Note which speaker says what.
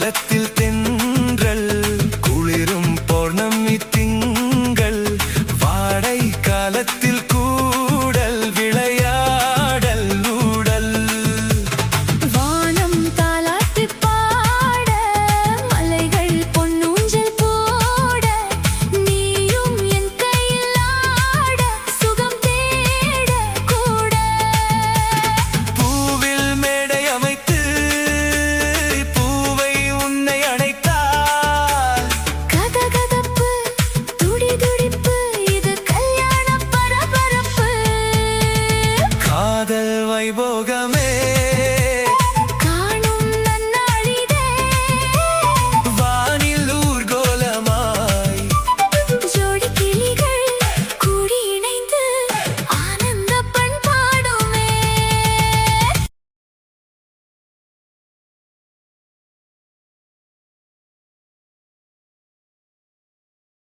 Speaker 1: காலத்தில் தென்றல் குளிரும் பௌர்ணமி திங்கள் வாடை காலத்தில் கூடல் விளையாடல் ஊடல்
Speaker 2: வானம் தாலாட்டு பாட மலைகள் பொன்னூஞ்சல் போட நீயும் என் கையில் ஆட சுகம் தேட கூட
Speaker 1: பூவில் மேடை அமைத்து பூவை உன்னை அணைத்தால்
Speaker 2: கதகதப்பு துடி துடிப்பு இது கல்யாண பரபரப்பு
Speaker 1: காதல் வைபோகமே